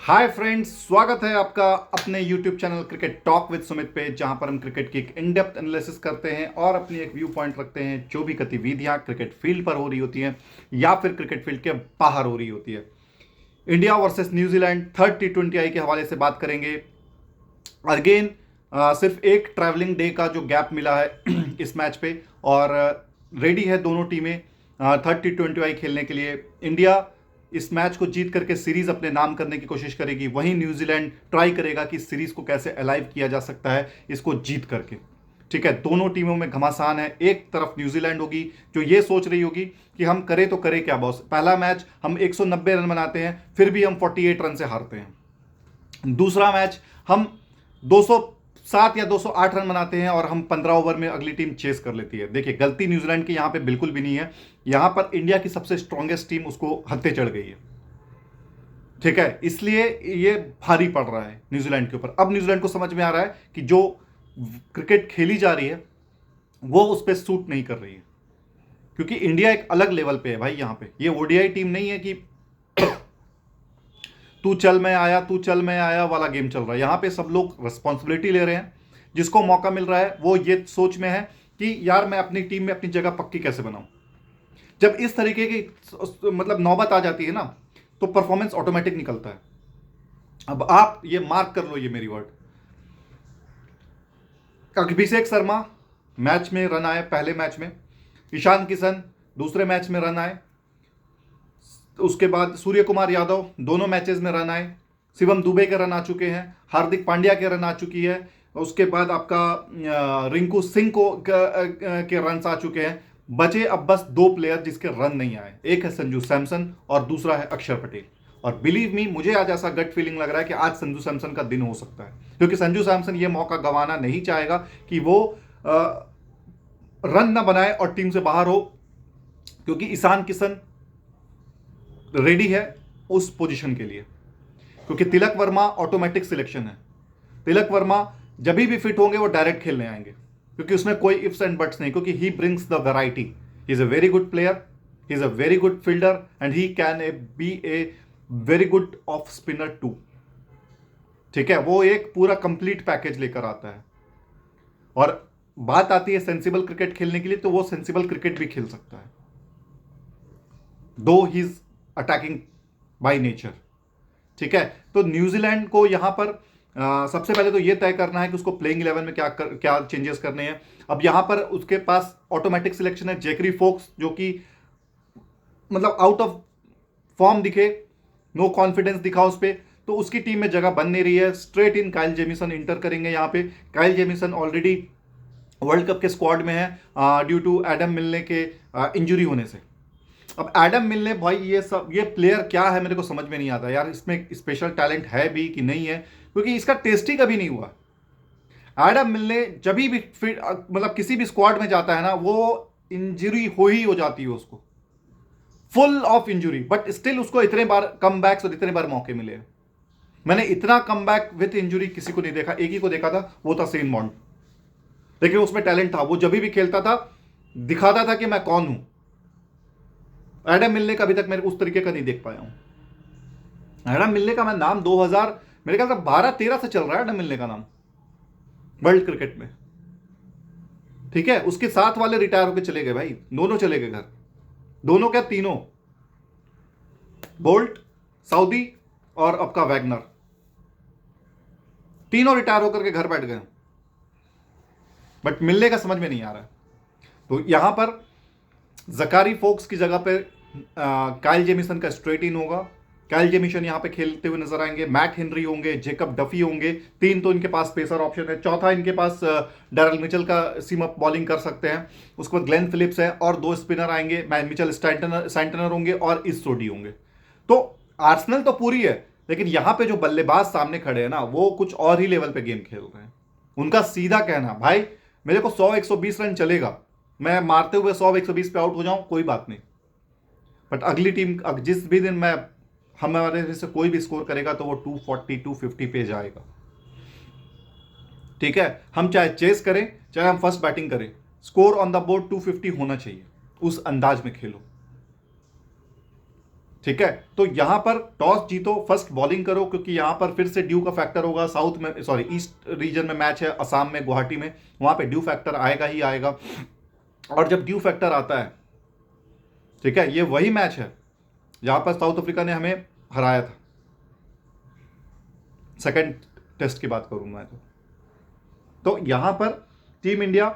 Hi friends, स्वागत है आपका अपने YouTube channel cricket talk with Sumit पे, जहां पर हम क्रिकेट की एक इन डेप्थ एनालिसिस करते हैं और अपनी एक व्यू पॉइंट रखते हैं जो भी गतिविधियां क्रिकेट फील्ड पर हो रही होती हैं या फिर क्रिकेट फील्ड के बाहर हो रही होती है। India versus New Zealand third T20I के हवाले से बात करेंगे। अगेन सिर्फ एक ट्रैवलिंग डे का जो गैप मिला है इस मैच पे, और रेडी है दोनों टीमें थर्ड T20I खेलने के लिए। इंडिया इस मैच को जीत करके सीरीज अपने नाम करने की कोशिश करेगी, वहीं न्यूजीलैंड ट्राई करेगा कि सीरीज को कैसे अलाइव किया जा सकता है इसको जीत करके। ठीक है, दोनों टीमों में घमासान है। एक तरफ न्यूजीलैंड होगी जो ये सोच रही होगी कि हम करें तो करें क्या बॉस, पहला मैच हम 190 रन बनाते हैं फिर भी हम 48 रन से हारते हैं। दूसरा मैच हम 207 या 208 रन बनाते हैं और हम 15 ओवर में अगली टीम चेस कर लेती है। देखिए, गलती न्यूजीलैंड की यहां पे बिल्कुल भी नहीं है। यहां पर इंडिया की सबसे स्ट्रांगेस्ट टीम उसको हत्ते चढ़ गई है। ठीक है, इसलिए ये भारी पड़ रहा है न्यूजीलैंड के ऊपर। अब न्यूजीलैंड को समझ में आ रहा है कि जो क्रिकेट खेली जा रही है वो उस पर सूट नहीं कर रही है, क्योंकि इंडिया एक अलग लेवल पे है भाई। यहां पे ये ओडीआई टीम नहीं है कि तू चल मैं आया वाला गेम चल रहा है। यहां पे सब लोग रिस्पॉन्सिबिलिटी ले रहे हैं। जिसको मौका मिल रहा है वो ये सोच में है कि यार मैं अपनी टीम में अपनी जगह पक्की कैसे बनाऊं। जब इस तरीके की मतलब नौबत आ जाती है ना, तो परफॉर्मेंस ऑटोमेटिक निकलता है। अब आप ये मार्क कर लो, ये मेरी वर्ड। अभिषेक शर्मा मैच में रन आए पहले मैच में, ईशान किशन दूसरे मैच में रन आए, उसके बाद सूर्य कुमार यादव दोनों मैचेस में रन आए, शिवम दुबे के रन आ चुके हैं, हार्दिक पांड्या के रन आ चुकी है, उसके बाद आपका रिंकू सिंह को के रन आ चुके हैं। बचे अब बस दो प्लेयर जिसके रन नहीं आए, एक है संजू सैमसन और दूसरा है अक्षर पटेल। और बिलीव मी, मुझे आज ऐसा गट फीलिंग लग रहा है कि आज संजू सैमसन का दिन हो सकता है, क्योंकि संजू सैमसन ये मौका गंवाना नहीं चाहेगा कि वो रन ना बनाए और टीम से बाहर हो, क्योंकि ईशान किशन रेडी है उस पोजीशन के लिए। क्योंकि तिलक वर्मा ऑटोमेटिक सिलेक्शन है। तिलक वर्मा जब भी फिट होंगे वो डायरेक्ट खेलने आएंगे, क्योंकि उसमें कोई इफ्स एंड बट्स नहीं, क्योंकि he brings the variety. He is a very good player, he is a very good fielder and he can be a very good off spinner too. ठीक है, वो एक पूरा कंप्लीट पैकेज लेकर आता है। और बात आती है सेंसिबल क्रिकेट खेलने के लिए, तो वो सेंसिबल क्रिकेट भी खेल सकता है, दो he is attacking by nature. ठीक है, तो न्यूजीलैंड को यहां पर सबसे पहले तो यह तय करना है कि उसको प्लेइंग 11 में क्या चेंजेस करने हैं। अब यहां पर उसके पास ऑटोमेटिक सिलेक्शन है जैकरी फोक्स, जो कि मतलब आउट ऑफ फॉर्म दिखे, नो कॉन्फिडेंस दिखा उस पर, तो उसकी टीम में जगह बन नहीं रही है। Straight in Kyle Jameson inter करेंगे यहाँ पे। Kyle Jameson already world cup के स्क्वाड में है ड्यू टू एडम मिलने के इंजरी होने से। अब एडम मिलने भाई, ये प्लेयर क्या है मेरे को समझ में नहीं आता यार। इसमें स्पेशल टैलेंट है भी कि नहीं है, क्योंकि इसका टेस्ट ही कभी नहीं हुआ। एडम मिलने जब भी फिट मतलब किसी भी स्क्वाड में जाता है ना, वो इंजरी हो जाती है उसको, full of injury, but still उसको इतने बार कम बैक्स और इतने बार मौके मिले। मैंने इतना कम बैक विथ इंजरी किसी को नहीं देखा। एक ही को देखा था, वो था सेन बॉन्ड। लेकिन उसमें टैलेंट था, वो जब भी खेलता था दिखाता था कि मैं कौन हूं। एडम मिलने का अभी तक मैं उस तरीके का नहीं देख पाया हूं। एडम मिलने का मैं नाम 2000 मेरे ख्याल से 12-13 से चल रहा है एडम मिलने का नाम वर्ल्ड क्रिकेट में। ठीक है, उसके साथ वाले रिटायर होकर चले गए भाई, दोनों चले गए घर। दोनों क्या, तीनों, बोल्ट, साउदी और आपका वैगनर, तीनों रिटायर होकर के घर बैठ गए। बट मिलने का समझ में नहीं आ रहा है। तो यहां पर जकारी फोक्स की जगह पे काइल जेमिसन का स्ट्रेट इन होगा। काइल जेमिसन यहां पे खेलते हुए नजर आएंगे। मैट हेनरी होंगे, जेकब डफी होंगे। तीन तो इनके पास पेसर ऑप्शन है। चौथा इनके पास डैरल मिचेल का सीम अप बॉलिंग कर सकते हैं। उसके बाद ग्लेन फिलिप्स है और दो स्पिनर आएंगे, मिचेल सैंटनर होंगे और इस सोडी होंगे। तो आर्सेनल तो पूरी है, लेकिन यहां पे जो बल्लेबाज सामने खड़े हैं ना, वो कुछ और ही लेवल पे गेम खेल रहे हैं। उनका सीधा कहना, भाई मेरे को 100-120 रन चलेगा, मैं मारते हुए 100-120 पे आउट हो जाऊं, कोई बात नहीं। बट अगली टीम जिस भी दिन मैं हमारे में से कोई भी स्कोर करेगा तो वो 240-250 पे जाएगा। ठीक है, हम चाहे चेस करें चाहे हम फर्स्ट बैटिंग करें, स्कोर ऑन द बोर्ड 250 होना चाहिए। उस अंदाज में खेलो। ठीक है, तो यहां पर टॉस जीतो, फर्स्ट बॉलिंग करो, क्योंकि यहां पर फिर से ड्यू का फैक्टर होगा। साउथ में, सॉरी, ईस्ट रीजन में मैच है, असम में, गुवाहाटी में, वहां पे ड्यू फैक्टर आएगा ही आएगा। और जब ड्यू फैक्टर आता है, ठीक है, ये वही मैच है जहां पर साउथ अफ्रीका ने हमें हराया था। सेकंड टेस्ट की बात करूं मैं तो यहां पर टीम इंडिया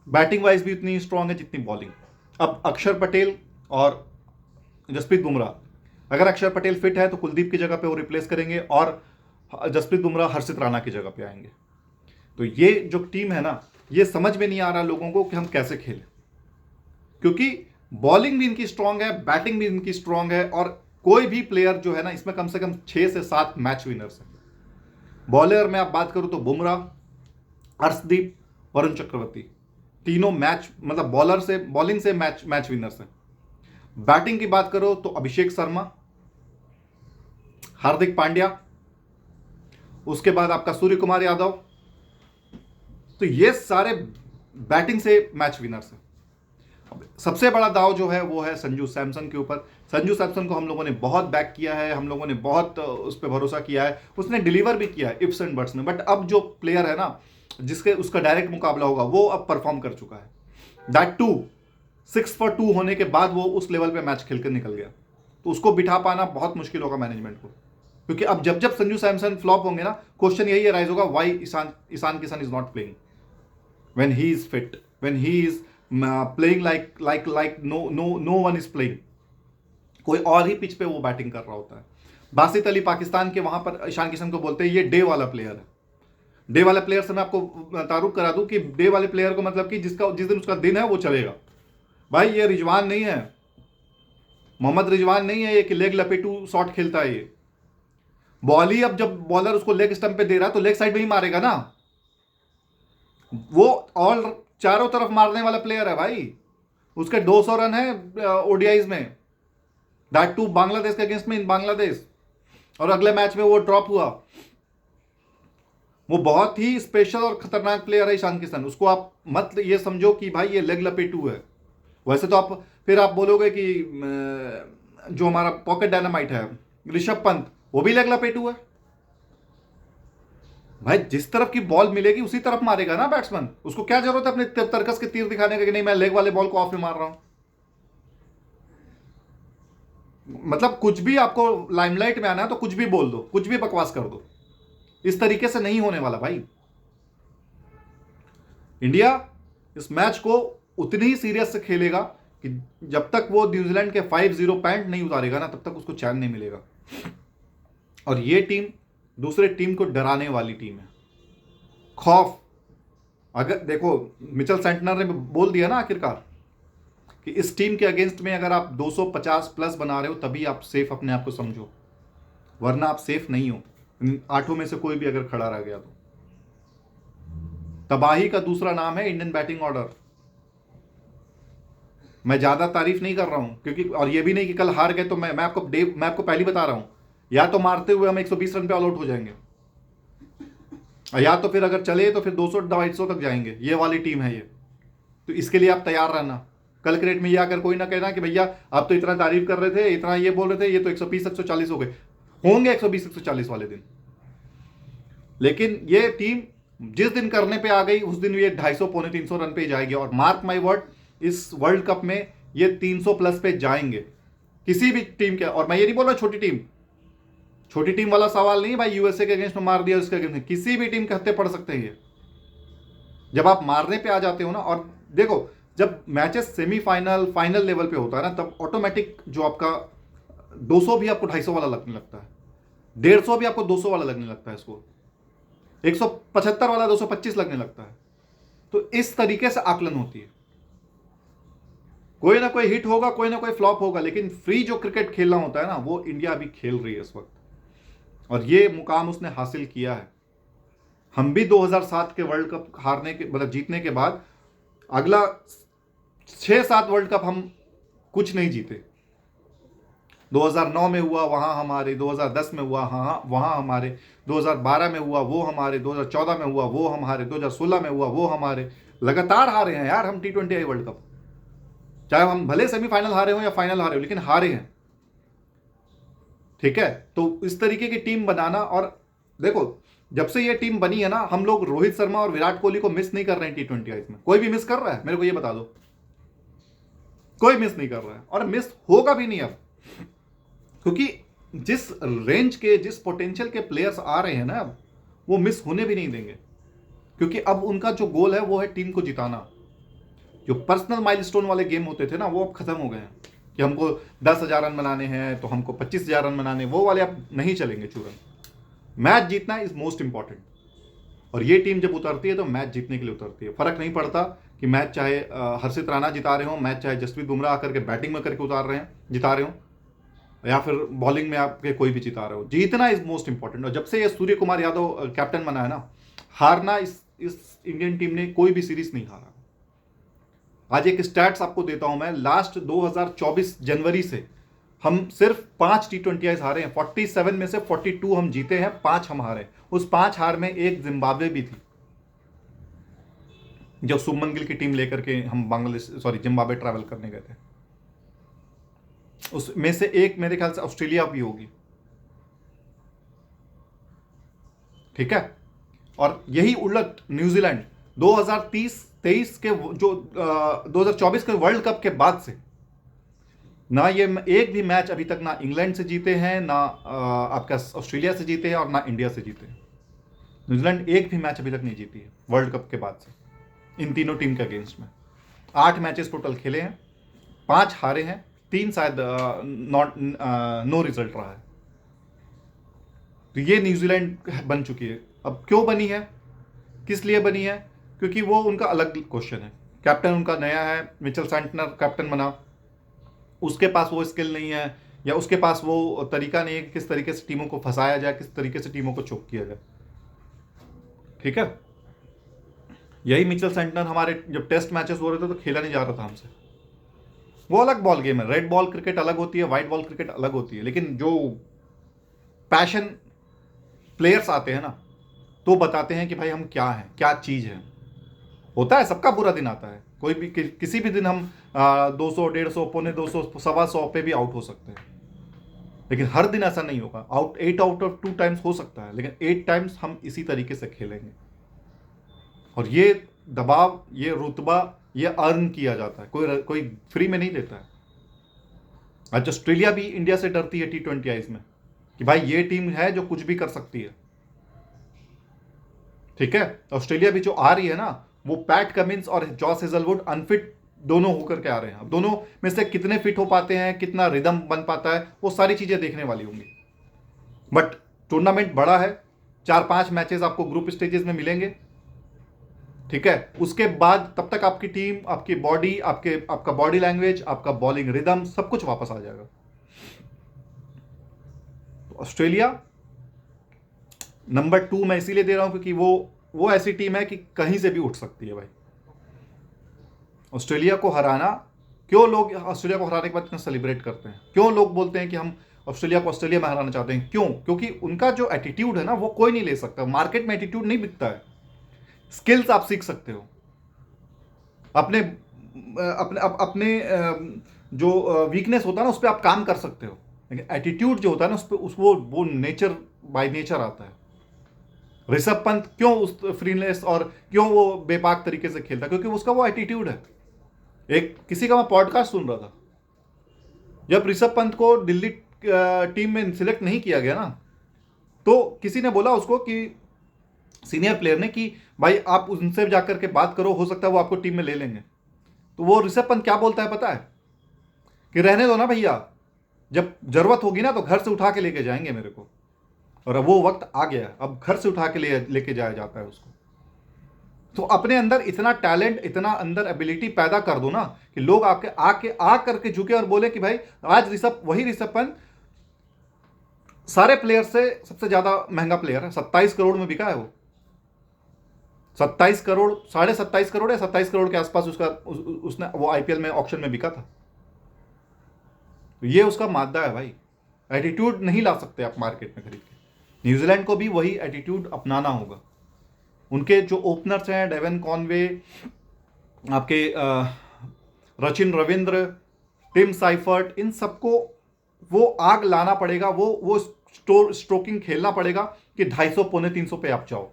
बैटिंग वाइज भी उतनी स्ट्रांग है जितनी बॉलिंग। अब अक्षर पटेल और जसप्रीत बुमराह, अगर अक्षर पटेल फिट है तो कुलदीप की जगह पे वो रिप्लेस करेंगे और जसप्रीत बुमराह हर्षित राणा की जगह पे आएंगे। तो ये जो टीम है ना, ये समझ में नहीं आ रहा लोगों को कि हम कैसे खेलें, क्योंकि बॉलिंग भी इनकी स्ट्रांग है, बैटिंग भी इनकी स्ट्रांग है, और कोई भी प्लेयर जो है ना, इसमें कम से कम 6 से 7 मैच विनर्स हैं। बॉलर में आप बात करूं तो बुमराह, हर्षदीप, वरुण चक्रवर्ती, तीनों मैच, मतलब बॉलर से, बॉलिंग से मैच विनर्स हैं। बैटिंग की बात करो तो अभिषेक शर्मा, हार्दिक पांड्या, उसके बाद आपका सूर्य कुमार यादव, तो ये सारे बैटिंग से मैच विनर्स हैं। सबसे बड़ा दाव जो है वो है संजू सैमसन के ऊपर। संजू सैमसन को हम लोगों ने बहुत बैक किया है, हम लोगों ने बहुत उस पर भरोसा किया है, उसने डिलीवर भी किया है इफ्स एंड बट्स में। बट अब जो प्लेयर है ना, जिसके उसका डायरेक्ट मुकाबला होगा, वो अब परफॉर्म कर चुका है। दैट टू 6 for 2 होने के बाद वो उस लेवल पे मैच खेलकर निकल गया, तो उसको बिठा पाना बहुत मुश्किल होगा मैनेजमेंट को। क्योंकि अब जब जब संजू सैमसन फ्लॉप होंगे ना, क्वेश्चन यही राइज होगा, why Ishan Kishan is not playing when he is fit, when he is playing like no one is playing. कोई और ही पिच पे वो बैटिंग कर रहा होता है। बासित अली पाकिस्तान के, वहां पर ईशान किशन को बोलते हैं ये डे वाला प्लेयर है। डे वाले प्लेयर से मैं आपको तारुफ करा दूं कि डे वाले प्लेयर को मतलब कि जिस दिन उसका दिन है वो चलेगा। भाई ये रिजवान नहीं है, मोहम्मद रिजवान नहीं है ये कि लेग लपेटू शॉट खेलता है ये। बॉल ही अब जब बॉलर उसको लेग स्टंप पे दे रहा है तो लेग साइड में ही मारेगा ना, वो ऑल चारों तरफ मारने वाला प्लेयर है भाई। उसके 200 रन है ओडीआईज में, दैट टू बांग्लादेश के अगेंस्ट में इन बांग्लादेश, और अगले मैच में वो ड्रॉप हुआ। वो बहुत ही स्पेशल और खतरनाक प्लेयर है ईशान किशन। उसको आप मत ये समझो कि भाई ये लेग लपेटू है। वैसे तो आप फिर आप बोलोगे कि जो हमारा पॉकेट डायनामाइट है ऋषभ पंत, वो भी लेग लपेटू है। भाई जिस तरफ की बॉल मिलेगी उसी तरफ मारेगा ना बैट्समैन। उसको क्या जरूरत है अपने तरकस के तीर दिखाने का कि नहीं मैं लेग वाले बॉल को ऑफ में मार रहा हूं। मतलब कुछ भी आपको लाइमलाइट में आना है तो कुछ भी बोल दो, कुछ भी बकवास कर दो, इस तरीके से नहीं होने वाला भाई। इंडिया इस मैच को उतनी ही सीरियस से खेलेगा कि जब तक वो न्यूजीलैंड के 5-0 पैंट नहीं उतारेगा ना, तब तक उसको चैन नहीं मिलेगा। और ये टीम दूसरे टीम को डराने वाली टीम है। खौफ, अगर देखो मिचेल सेंटनर ने बोल दिया ना आखिरकार कि इस टीम के अगेंस्ट में अगर आप 250 प्लस बना रहे हो तभी आप सेफ अपने आप को समझो, वरना आप सेफ नहीं हो। 8 में से कोई भी अगर खड़ा रह गया तो तबाही का दूसरा नाम है इंडियन बैटिंग ऑर्डर। मैं ज्यादा तारीफ नहीं कर रहा हूं, क्योंकि और ये भी नहीं कि कल हार गए तो मैं आपको पहले बता रहा हूं, या तो मारते हुए हम 120 रन पे ऑल आउट हो जाएंगे, या तो फिर अगर चले तो फिर 200-250 तक जाएंगे। ये वाली टीम है ये, तो इसके लिए आप तैयार रहना। कल क्रिकेट में ये आकर कोई ना कहना कि भैया आप तो इतना तारीफ कर रहे थे, इतना ये बोल रहे थे, ये तो 120-140 हो गए। होंगे 120-140 वाले दिन, लेकिन ये टीम जिस दिन करने पे आ गई उस दिन ये 250-300 रन पे जाएगी। और मार्क माई वर्ड, इस वर्ल्ड कप में ये 300 प्लस पे जाएंगे किसी भी टीम के। और मैं ये नहीं बोल रहा छोटी टीम वाला सवाल नहीं भाई, यूएसए के अगेंस्ट में मार दिया, उसके अगेंस्ट किसी भी टीम के हत्थे पड़ सकते हैं ये, जब आप मारने पे आ जाते हो ना। और देखो जब मैचेस सेमीफाइनल फाइनल लेवल पे होता है ना, तब ऑटोमेटिक जो आपका 200 भी आपको 250 वाला लगने लगता है, 150 भी आपको 200 वाला लगने लगता है, इसको 175 वाला 225 लगने लगता है। तो इस तरीके से आकलन होती है। कोई ना कोई हिट होगा, कोई ना कोई फ्लॉप होगा, लेकिन फ्री जो क्रिकेट खेलना होता है ना, वो इंडिया अभी खेल रही है इस वक्त, और ये मुकाम उसने हासिल किया है। हम भी 2007 के वर्ल्ड कप हारने के मतलब जीतने के बाद अगला 6-7 वर्ल्ड कप हम कुछ नहीं जीते। 2009 में हुआ वहां हमारे, 2010 में हुआ हाँ वहां हमारे, 2012 में हुआ वो हमारे, 2014 में हुआ वो हमारे, 2016 में हुआ वो हमारे। लगातार हारे हैं यार हम T20 वर्ल्ड कप, चाहे हम भले सेमीफाइनल हारे हो या फाइनल हारे हो, लेकिन हारे हैं। ठीक है, तो इस तरीके की टीम बनाना। और देखो, जब से ये टीम बनी है ना, हम लोग रोहित शर्मा और विराट कोहली को मिस नहीं कर रहे हैं T20 में। कोई भी मिस कर रहा है? मेरे को ये बता दो। कोई मिस नहीं कर रहा है, और मिस होगा भी नहीं अब, क्योंकि जिस रेंज के, जिस पोटेंशियल के प्लेयर्स आ रहे हैं ना, अब वो मिस होने भी नहीं देंगे, क्योंकि अब उनका जो गोल है वो है टीम को जिताना। जो पर्सनल माइलस्टोन वाले गेम होते थे ना, वो अब खत्म हो गए हैं कि हमको 10,000 रन बनाने हैं तो हमको 25,000 रन बनाने, वो वाले अब नहीं चलेंगे चूरन। मैच जीतना इज मोस्ट इंपॉर्टेंट, और ये टीम जब उतरती है तो मैच जीतने के लिए उतरती है। फर्क नहीं पड़ता कि मैच चाहे हर्षित राणा जिता रहे हो, मैच चाहे जसप्रीत बुमराह आकर के बैटिंग में करके उतार रहे हैं, जिता रहे हो, या फिर बॉलिंग में आपके कोई भी जिता रहे हो, जीतना इज मोस्ट इंपॉर्टेंट। और जब से ये सूर्य कुमार यादव कैप्टन बना है ना, हारना इस इंडियन टीम ने कोई भी सीरीज नहीं हारा। आज एक स्टैट्स आपको देता हूं मैं, लास्ट 2024 जनवरी से हम सिर्फ 5 T20 हारे हैं। 47 में से 42 हम जीते हैं, 5 हम हारे। उस 5 हार में एक जिम्बाब्वे भी थी, जब शुभमन गिल की टीम लेकर के हम जिम्बाब्वे ट्रैवल करने गए थे। उसमें से एक मेरे ख्याल से ऑस्ट्रेलिया भी होगी, ठीक है। और यही उलट न्यूजीलैंड 2023 के जो 2024 के वर्ल्ड कप के बाद से ना ये एक भी मैच अभी तक ना इंग्लैंड से जीते हैं, ना आपका ऑस्ट्रेलिया से जीते हैं, और ना इंडिया से जीते हैं। न्यूजीलैंड एक भी मैच अभी तक नहीं जीती है वर्ल्ड कप के बाद से, इन तीनों टीम के अगेंस्ट में। 8 मैचेस टोटल खेले हैं, 5 हारे हैं, 3 शायद नो रिजल्ट रहा है। तो ये न्यूजीलैंड बन चुकी है। अब क्यों बनी है, किस लिए बनी है? क्योंकि वो उनका अलग क्वेश्चन है। कैप्टन उनका नया है, मिचेल सैंटनर कैप्टन बना, उसके पास वो स्किल नहीं है, या उसके पास वो तरीका नहीं है कि किस तरीके से टीमों को फंसाया जाए, किस तरीके से टीमों को चोक किया जाए, ठीक है। यही मिचेल सैंटनर हमारे जब टेस्ट मैचेस हो रहे थे तो खेला नहीं जा रहा था हमसे। वो अलग बॉल गेम है, रेड बॉल क्रिकेट अलग होती है, व्हाइट बॉल क्रिकेट अलग होती है। लेकिन जो पैशन प्लेयर्स आते हैं ना, तो बताते हैं कि भाई हम क्या हैं, क्या चीज़ है। होता है, सबका बुरा दिन आता है, कोई भी किसी भी दिन हम 200, 150, 250, 125 पे भी आउट हो सकते हैं, लेकिन हर दिन ऐसा नहीं होगा। 8 आउट ऑफ 2 टाइम्स हो सकता है, लेकिन 8 टाइम्स हम इसी तरीके से खेलेंगे। और ये दबाव, ये रुतबा, ये अर्न किया जाता है, कोई फ्री में नहीं देता है। आज ऑस्ट्रेलिया भी इंडिया से डरती है T20 में कि भाई ये टीम है जो कुछ भी कर सकती है, ठीक है। ऑस्ट्रेलिया भी जो आ रही है ना, वो पैट कमिंस और जॉस हेजलवुड अनफिट दोनों होकर के आ रहे हैं। अब दोनों में से कितने फिट हो पाते हैं, कितना रिदम बन पाता है, वो सारी चीजें देखने वाली होंगी। बट टूर्नामेंट बड़ा है, 4-5 मैचेस आपको ग्रुप स्टेजेस में मिलेंगे, ठीक है। उसके बाद तब तक आपकी टीम, आपकी बॉडी, आपका बॉडी लैंग्वेज, आपका बॉलिंग रिदम, सब कुछ वापस आ जाएगा। ऑस्ट्रेलिया नंबर 2 मैं इसीलिए दे रहा हूं क्योंकि वो ऐसी टीम है कि कहीं से भी उठ सकती है भाई। ऑस्ट्रेलिया को हराना, क्यों लोग ऑस्ट्रेलिया को हराने के बाद इतना सेलिब्रेट करते हैं, क्यों लोग बोलते हैं कि हम ऑस्ट्रेलिया को ऑस्ट्रेलिया में हराना चाहते हैं? क्यों? क्योंकि उनका जो एटीट्यूड है ना, वो कोई नहीं ले सकता। मार्केट में एटीट्यूड नहीं बिकता है। स्किल्स आप सीख सकते हो, अपने अपने अपने जो वीकनेस होता है ना, उस पर आप काम कर सकते हो, लेकिन एटीट्यूड जो होता है ना, उस पर वो नेचर बाय नेचर आता है। ऋषभ पंत क्यों उस फ्रीनेस और क्यों वो बेबाक तरीके से खेलता है? क्योंकि उसका वो एटीट्यूड है। एक किसी का मैं पॉडकास्ट सुन रहा था, जब ऋषभ पंत को दिल्ली टीम में सिलेक्ट नहीं किया गया ना, तो किसी ने बोला उसको कि सीनियर प्लेयर ने कि भाई आप उनसे जाकर के बात करो, हो सकता है वो आपको टीम में ले लेंगे। तो वो ऋषभ पंत क्या बोलता है पता है? कि रहने दो ना भैया, जब जरूरत होगी ना तो घर से उठा के लेके जाएंगे मेरे को। और अब वो वक्त आ गया, अब घर से उठा के लेके जाया जाता है उसको। तो अपने अंदर इतना टैलेंट, इतना अंदर एबिलिटी पैदा कर दो ना कि लोग आपके आ करके झुके और बोले कि भाई आज वही ऋषभ पंत सारे प्लेयर से सबसे ज्यादा महंगा प्लेयर है। 27 करोड़ में बिका है वो, 27 करोड़, 27.5 करोड़ या 27 करोड़ के आसपास उसने वो आईपीएल में ऑक्शन में बिका था। तो ये उसका मादा है भाई। एटीट्यूड नहीं ला सकते आप मार्केट में खरीद के। न्यूजीलैंड को भी वही एटीट्यूड अपनाना होगा। उनके जो ओपनर्स हैं, डेवन कॉनवे, आपके रचिन रविंद्र, टिम साइफर्ट, इन सबको वो आग लाना पड़ेगा, वो स्ट्रोकिंग खेलना पड़ेगा कि 250 पौने 300 पे आप जाओ।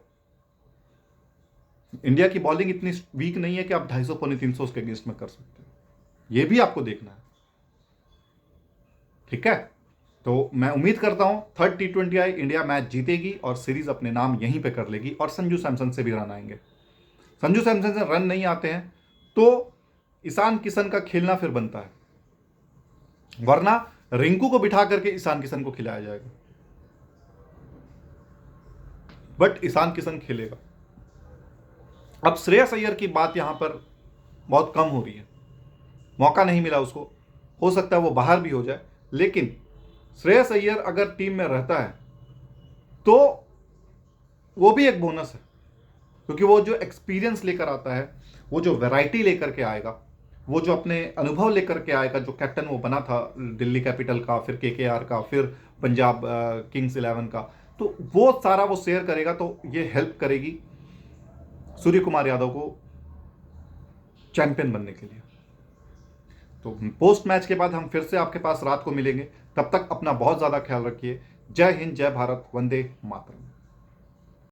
इंडिया की बॉलिंग इतनी वीक नहीं है कि आप 250 पौने 300 उसके अगेंस्ट में कर सकते हो, ये भी आपको देखना है। ठीक है, तो मैं उम्मीद करता हूं थर्ड T20 आई इंडिया मैच जीतेगी और सीरीज अपने नाम यहीं पे कर लेगी और संजू सैमसन से भी रन आएंगे। संजू सैमसन से रन नहीं आते हैं तो ईशान किशन का खेलना फिर बनता है, वरना रिंकू को बिठा करके ईशान किशन को खिलाया जाएगा, बट ईशान किशन खेलेगा। अब श्रेयस अय्यर की बात यहां पर बहुत कम हो रही है, मौका नहीं मिला उसको, हो सकता है वो बाहर भी हो जाए, लेकिन श्रेयस अय्यर अगर टीम में रहता है तो वो भी एक बोनस है, क्योंकि वो जो एक्सपीरियंस लेकर आता है, वो जो वैरायटी लेकर के आएगा, वो जो अपने अनुभव लेकर के आएगा, जो कैप्टन वो बना था दिल्ली कैपिटल का, फिर KKR का, फिर पंजाब किंग्स 11 का, तो वो सारा वो शेयर करेगा, तो ये हेल्प करेगी सूर्य कुमार यादव को चैंपियन बनने के लिए। तो पोस्ट मैच के बाद हम फिर से आपके पास रात को मिलेंगे, तब तक अपना बहुत ज़्यादा ख्याल रखिए। जय हिंद, जय भारत, वंदे मातरम।